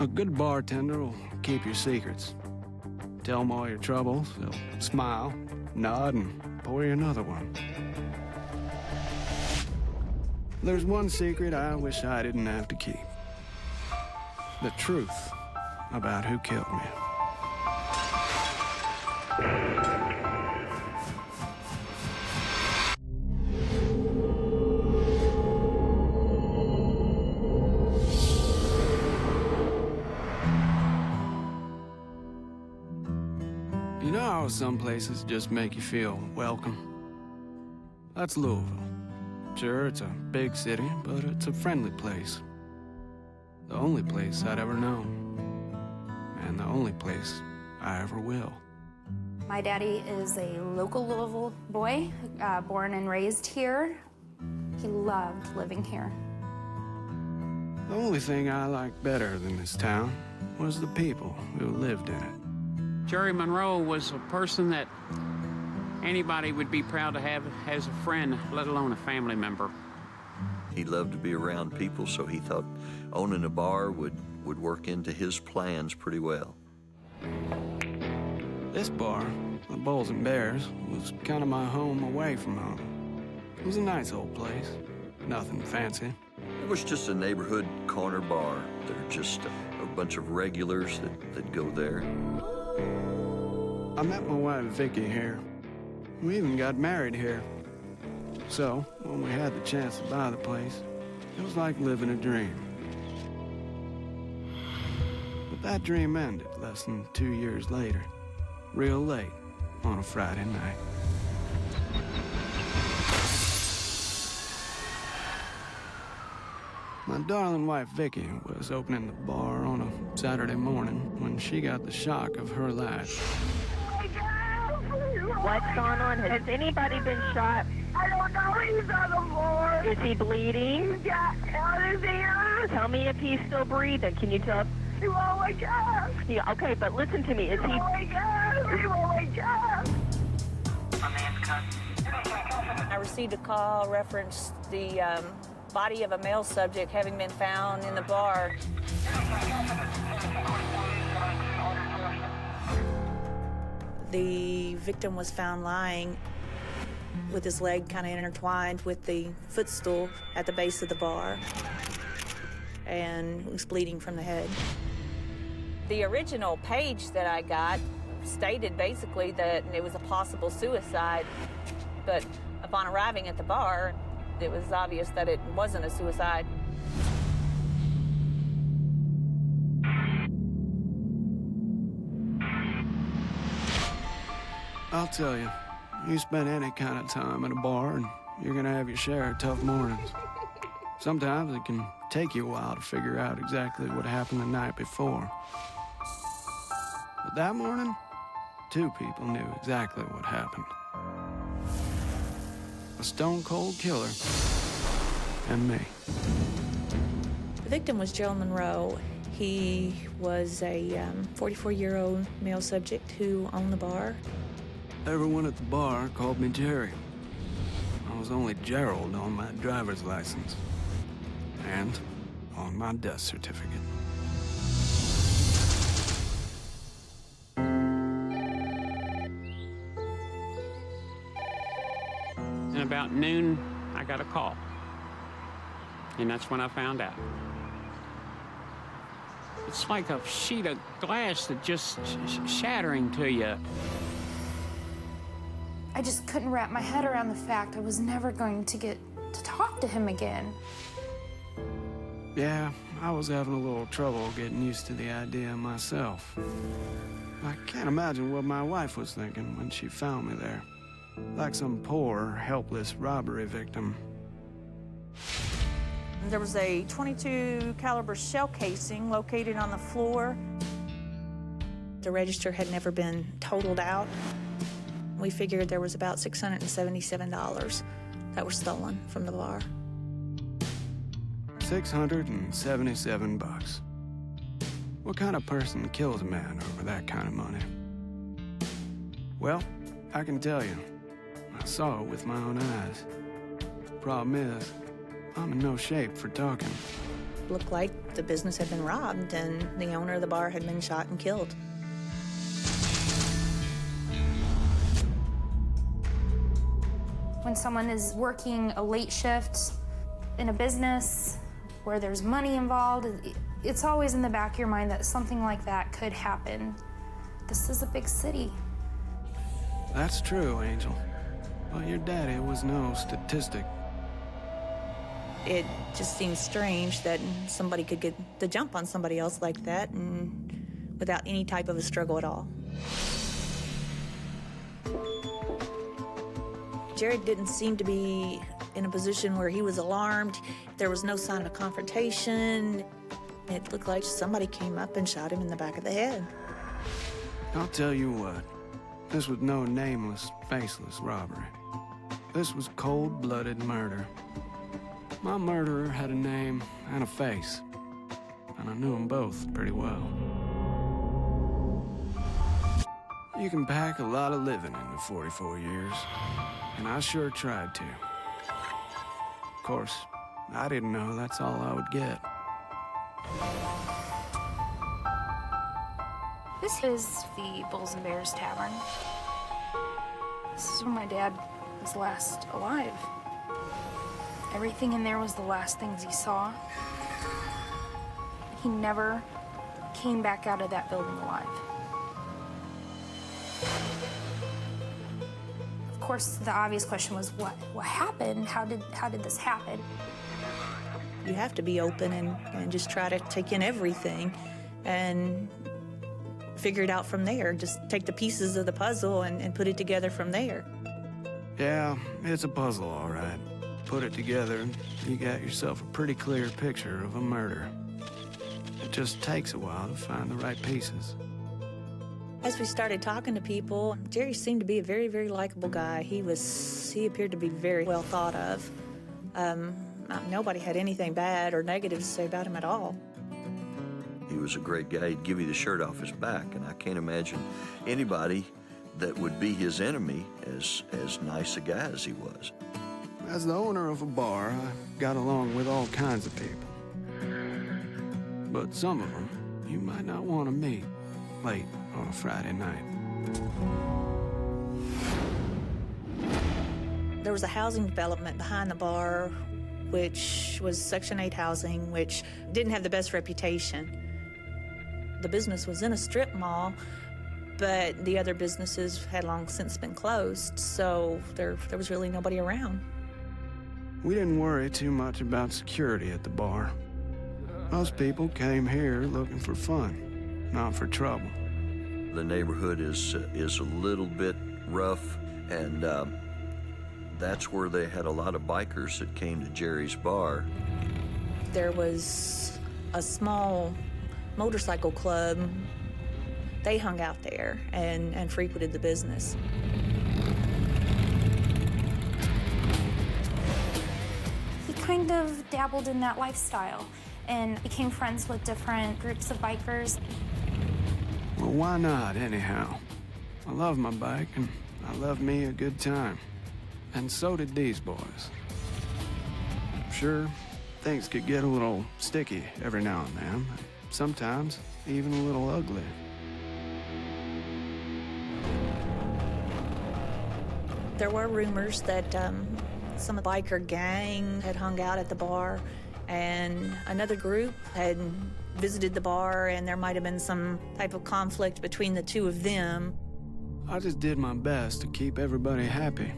A good bartender will keep your secrets. Tell him all your troubles, he'll smile, nod, and pour you another one. There's one secret I wish I didn't have to keep. The truth about who killed me. You know how some places just make you feel welcome? That's Louisville. Sure, it's a big city, but it's a friendly place. The only place I'd ever known. And the only place I ever will. My daddy is a local Louisville boy, born and raised here. He loved living here. The only thing I liked better than this town was the people who lived in it. Jerry Monroe was a person that anybody would be proud to have as a friend, let alone a family member. He loved to be around people, so he thought owning a bar would work into his plans pretty well. This bar, the Bulls and Bears, was kind of my home away from home. It was a nice old place, nothing fancy. It was just a neighborhood corner bar. There were just a bunch of regulars that go there. I met my wife, Vicki, here. We even got married here. So, when we had the chance to buy the place, it was like living a dream. But that dream ended less than 2 years later, real late on a Friday night. My darling wife, Vicki, was opening the bar on a Saturday morning when she got the shock of her life. What's going on? Has anybody been shot? I don't know. He's on the floor. Is he bleeding? He's got out his ears. Tell me if he's still breathing. Can you tell? He won't wake up. Yeah, okay, but listen to me. Is he? He won't wake up. He won't wake up. I received a call referenced the body of a male subject having been found in the bar. The victim was found lying with his leg kind of intertwined with the footstool at the base of the bar and was bleeding from the head. The original page that I got stated basically that it was a possible suicide, but upon arriving at the bar, it was obvious that it wasn't a suicide. I'll tell you, you spend any kind of time at a bar and you're gonna have your share of tough mornings. Sometimes it can take you a while to figure out exactly what happened the night before. But that morning, 2 people knew exactly what happened. A stone-cold killer and me. The victim was Gerald Monroe. He was a 44-year-old male subject who owned the bar. Everyone at the bar called me Jerry. I was only Gerald on my driver's license and on my death certificate. And about noon, I got a call. And that's when I found out. It's like a sheet of glass that just shattering to you. I just couldn't wrap my head around the fact I was never going to get to talk to him again. Yeah, I was having a little trouble getting used to the idea myself. I can't imagine what my wife was thinking when she found me there. Like some poor, helpless robbery victim. There was a .22 caliber shell casing located on the floor. The register had never been totaled out. We figured there was about $677 that were stolen from the bar. 677 bucks. What kind of person kills a man over that kind of money? Well, I can tell you, I saw it with my own eyes. Problem is, I'm in no shape for talking. looked like the business had been robbed and the owner of the bar had been shot and killed. When someone is working a late shift in a business where there's money involved, it's always in the back of your mind that something like that could happen. This is a big city. That's true, Angel. But your daddy was no statistic. It just seems strange that somebody could get the jump on somebody else like that and without any type of a struggle at all. Jared didn't seem to be in a position where he was alarmed. There was no sign of a confrontation. It looked like somebody came up and shot him in the back of the head. I'll tell you what, this was no nameless, faceless robbery. This was cold-blooded murder. My murderer had a name and a face, and I knew them both pretty well. You can pack a lot of living into 44 years, and I sure tried to. Of course, I didn't know that's all I would get. This is the Bulls and Bears Tavern. This is where my dad was last alive. Everything in there was the last things he saw. He never came back out of that building alive. Of course, the obvious question was, what happened? How did this happen? You have to be open and just try to take in everything and figure it out from there. Just take the pieces of the puzzle and put it together from there. Yeah, it's a puzzle, all right. Put it together, and you got yourself a pretty clear picture of a murder. It just takes a while to find the right pieces. As we started talking to people, Jerry seemed to be a very, very likable guy. He appeared to be very well thought of. Nobody had anything bad or negative to say about him at all. He was a great guy. He'd give you the shirt off his back, and I can't imagine anybody that would be his enemy as nice a guy as he was. As the owner of a bar, I got along with all kinds of people. But some of them you might not want to meet late on a Friday night. There was a housing development behind the bar, which was Section 8 housing, which didn't have the best reputation. The business was in a strip mall, but the other businesses had long since been closed, so there was really nobody around. We didn't worry too much about security at the bar. Most people came here looking for fun, not for trouble. The neighborhood is a little bit rough, and that's where they had a lot of bikers that came to Jerry's bar. There was a small motorcycle club. They hung out there and frequented the business. He kind of dabbled in that lifestyle and became friends with different groups of bikers. Well, why not, anyhow? I love my bike, and I love me a good time. And so did these boys. Sure, things could get a little sticky every now and then. Sometimes even a little ugly. There were rumors that some biker gang had hung out at the bar, and another group had visited the bar, and there might have been some type of conflict between the two of them. I just did my best to keep everybody happy.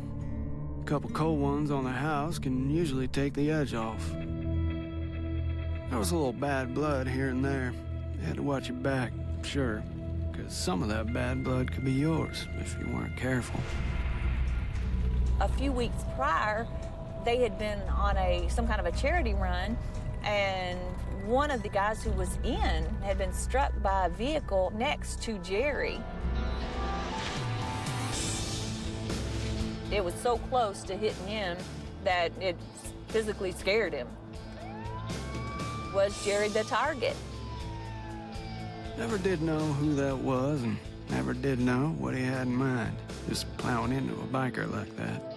A couple cold ones on the house can usually take the edge off. There was a little bad blood here and there. You had to watch your back, sure, because some of that bad blood could be yours if you weren't careful. A few weeks prior, they had been on some kind of a charity run, and one of the guys who was in had been struck by a vehicle next to Jerry. It was so close to hitting him that it physically scared him. Was Jerry the target? Never did know who that was, and never did know what he had in mind, just plowing into a biker like that.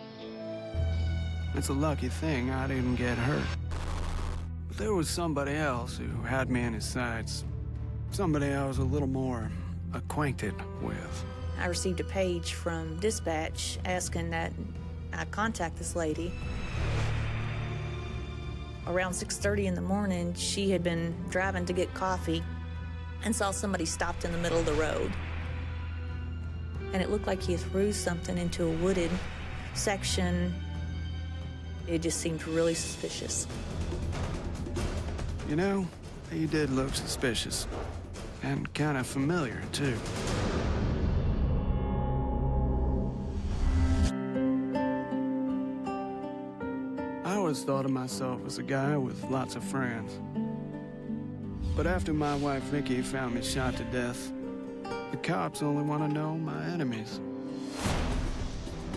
It's a lucky thing I didn't get hurt. But there was somebody else who had me in his sights. Somebody I was a little more acquainted with. I received a page from dispatch asking that I contact this lady. Around 6:30 in the morning, she had been driving to get coffee and saw somebody stopped in the middle of the road. And it looked like he threw something into a wooded section. It just seemed really suspicious. You know, he did look suspicious. And kind of familiar, too. I always thought of myself as a guy with lots of friends. But after my wife, Vicki, found me shot to death, the cops only want to know my enemies.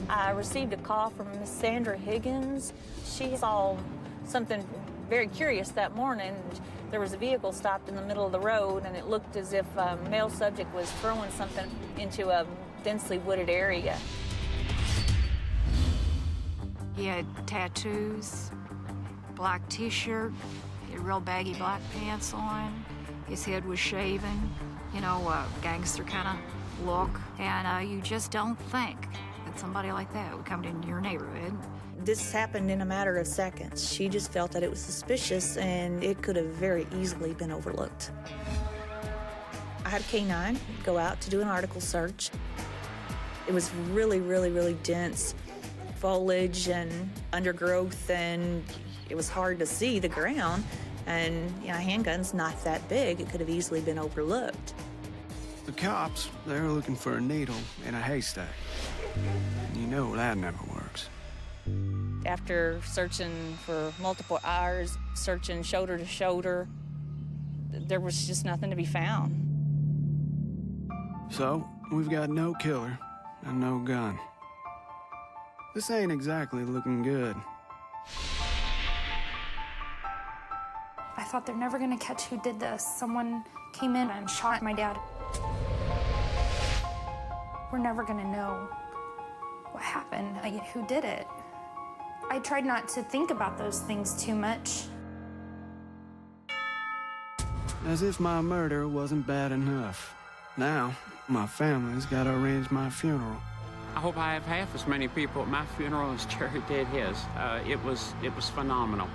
I received a call from Miss Sandra Higgins. She saw something very curious that morning. There was a vehicle stopped in the middle of the road, and it looked as if a male subject was throwing something into a densely wooded area. He had tattoos, black t-shirt, he had real baggy black pants on. His head was shaven, you know, gangster kind of look. And you just don't think that somebody like that would come into your neighborhood. This happened in a matter of seconds. She just felt that it was suspicious, and it could have very easily been overlooked. I had a K-9 go out to do an article search. It was really, really, really dense foliage and undergrowth, and it was hard to see the ground. And, you know, a handgun's not that big. It could have easily been overlooked. The cops, they're looking for a needle in a haystack. And you know that never works. After searching for multiple hours, searching shoulder to shoulder, there was just nothing to be found. So, we've got no killer and no gun. This ain't exactly looking good. I thought they're never gonna catch who did this. Someone came in and shot my dad. We're never gonna know what happened, who did it. I tried not to think about those things too much. As if my murder wasn't bad enough. Now, my family's gotta arrange my funeral. I hope I have half as many people at my funeral as Jerry did his. It was phenomenal.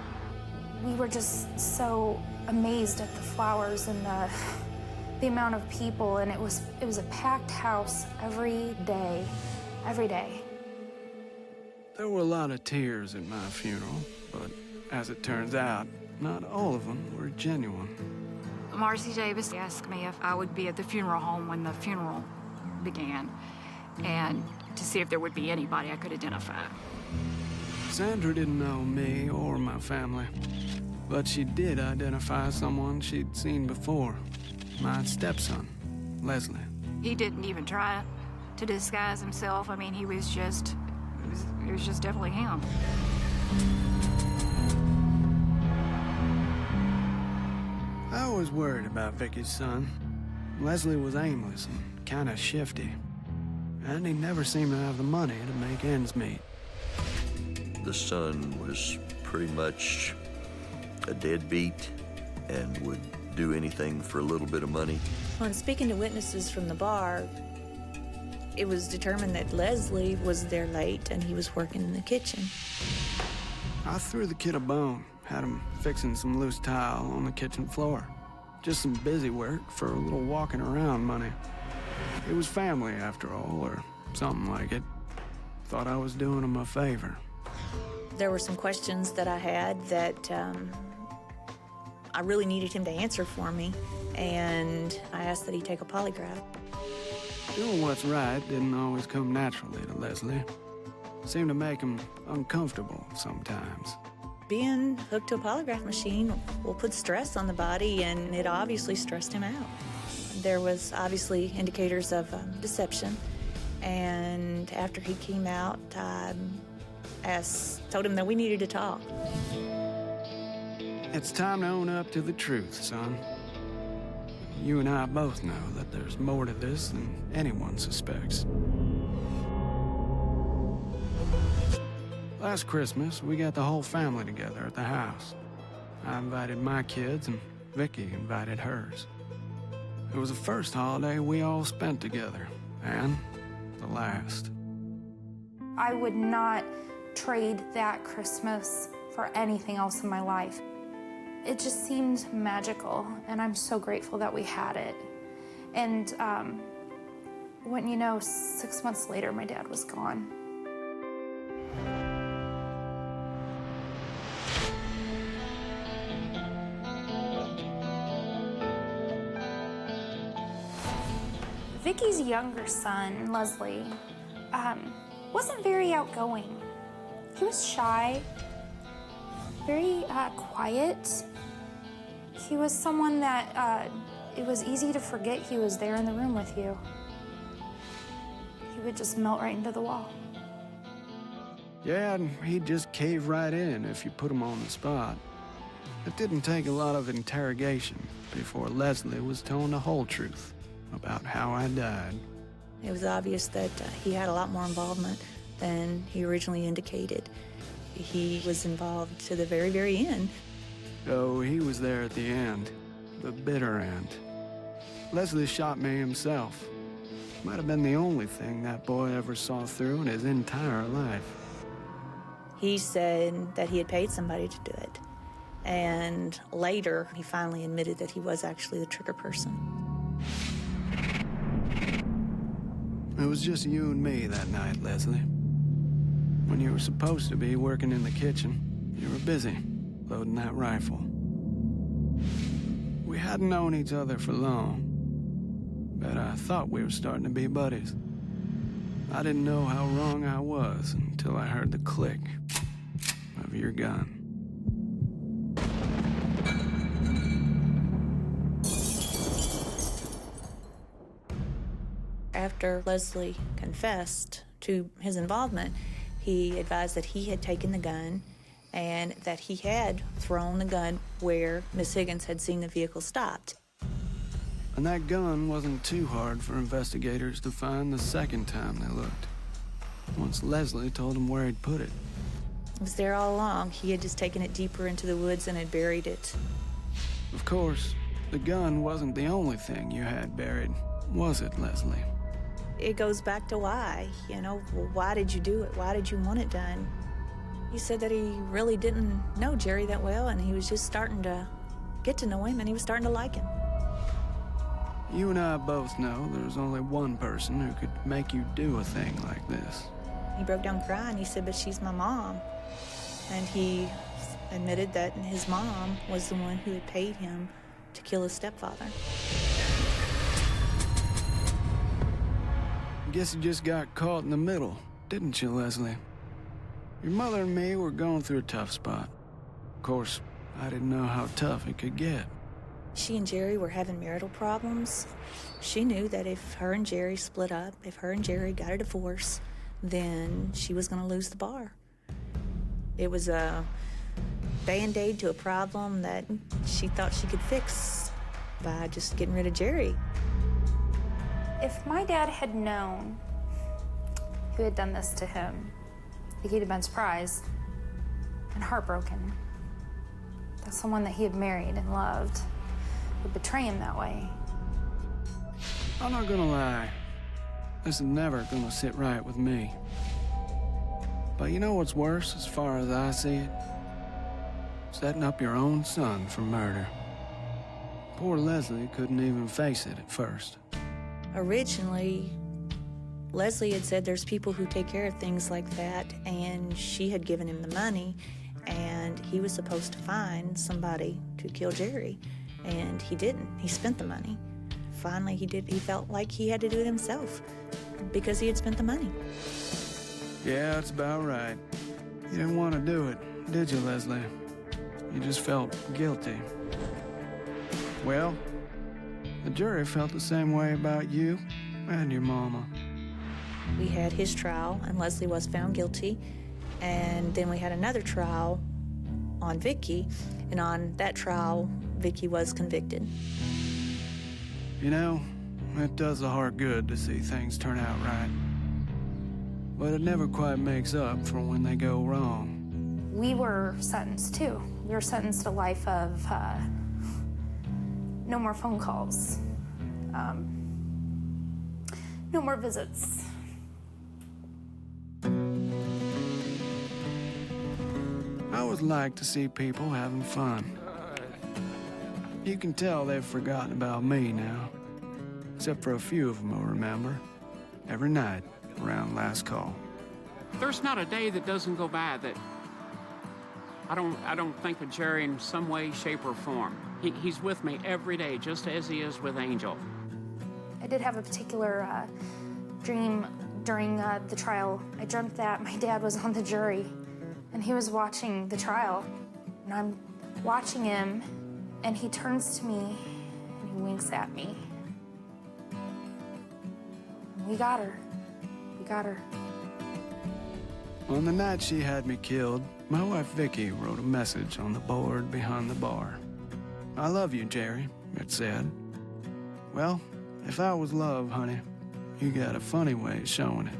We were just so amazed at the flowers and the amount of people, and it was a packed house every day. There were a lot of tears at my funeral, but as it turns out, not all of them were genuine. Marcy Davis asked me if I would be at the funeral home when the funeral began, and to see if there would be anybody I could identify. Sandra didn't know me or my family, but she did identify someone she'd seen before. My stepson, Leslie. He didn't even try to disguise himself. I mean, he was just, it was just definitely him. I was worried about Vicki's son. Leslie was aimless and kind of shifty, and he never seemed to have the money to make ends meet. The son was pretty much a deadbeat and would do anything for a little bit of money. When speaking to witnesses from the bar, it was determined that Leslie was there late and he was working in the kitchen. I threw the kid a bone, had him fixing some loose tile on the kitchen floor. Just some busy work for a little walking around money. It was family, after all, or something like it. Thought I was doing him a favor. There were some questions that I had that I really needed him to answer for me, and I asked that he take a polygraph. Doing what's right didn't always come naturally to Leslie. Seemed to make him uncomfortable sometimes. Being hooked to a polygraph machine will put stress on the body, and it obviously stressed him out. There was obviously indicators of deception, and after he came out, I told him that we needed to talk. It's time to own up to the truth, son. You and I both know that there's more to this than anyone suspects. Last Christmas, we got the whole family together at the house. I invited my kids, and Vicki invited hers. It was the first holiday we all spent together, and the last. I would not trade that Christmas for anything else in my life. It just seemed magical, and I'm so grateful that we had it. And wouldn't you know, 6 months later, my dad was gone. Vicki's younger son, Leslie, wasn't very outgoing. He was shy, very quiet. He was someone that it was easy to forget he was there in the room with you. He would just melt right into the wall. Yeah, and he'd just cave right in if you put him on the spot. It didn't take a lot of interrogation before Leslie was telling the whole truth about how I died. It was obvious that he had a lot more involvement than he originally indicated. He was involved to the very, very end. Oh, he was there at the end, the bitter end. Leslie shot me himself. Might have been the only thing that boy ever saw through in his entire life. He said that he had paid somebody to do it. And later, he finally admitted that he was actually the trigger person. It was just you and me that night, Leslie. When you were supposed to be working in the kitchen, you were busy loading that rifle. We hadn't known each other for long, but I thought we were starting to be buddies. I didn't know how wrong I was until I heard the click of your gun. After Leslie confessed to his involvement, he advised that he had taken the gun and that he had thrown the gun where Miss Higgins had seen the vehicle stopped. And that gun wasn't too hard for investigators to find the second time they looked. Once Leslie told them where he'd put it. It was there all along. He had just taken it deeper into the woods and had buried it. Of course, the gun wasn't the only thing you had buried, was it, Leslie? It goes back to why, well, why did you do it? Why did you want it done? He said that he really didn't know Jerry that well, and he was just starting to get to know him, and he was starting to like him. You and I both know there's only one person who could make you do a thing like this. He broke down crying. He said, but she's my mom. And he admitted that his mom was the one who had paid him to kill his stepfather. Guess you just got caught in the middle, didn't you, Leslie? Your mother and me were going through a tough spot. Of course, I didn't know how tough it could get. She and Jerry were having marital problems. She knew that if her and Jerry split up, if her and Jerry got a divorce, then she was going to lose the bar. It was a band-aid to a problem that she thought she could fix by just getting rid of Jerry. If my dad had known who had done this to him, I think he'd have been surprised and heartbroken that someone that he had married and loved would betray him that way. I'm not gonna lie, this is never gonna sit right with me. But you know what's worse, as far as I see it? Setting up your own son for murder. Poor Leslie couldn't even face it at first. Originally, Leslie had said there's people who take care of things like that, and she had given him the money, and he was supposed to find somebody to kill Jerry, and he didn't. He spent the money. Finally, he felt like he had to do it himself because he had spent the money. Yeah, that's about right. You didn't want to do it, did you, Leslie? You just felt guilty. Well, the jury felt the same way about you and your mama. We had his trial, and Leslie was found guilty, and then we had another trial on Vicki, and on that trial, Vicki was convicted. You know, it does the heart good to see things turn out right. But it never quite makes up for when they go wrong. We were sentenced too. We were sentenced to life of no more phone calls, no more visits. I always like to see people having fun. You can tell they've forgotten about me now, except for a few of them who remember. Every night around last call. There's not a day that doesn't go by that I don't think of Jerry in some way, shape, or form. He's with me every day, just as he is with Angel. I did have a particular dream during the trial. I dreamt that my dad was on the jury, and he was watching the trial. And I'm watching him, and he turns to me, and he winks at me. And we got her. We got her. On the night she had me killed, my wife Vicki wrote a message on the board behind the bar. "I love you, Jerry," it said. Well, if that was love, honey, you got a funny way of showing it.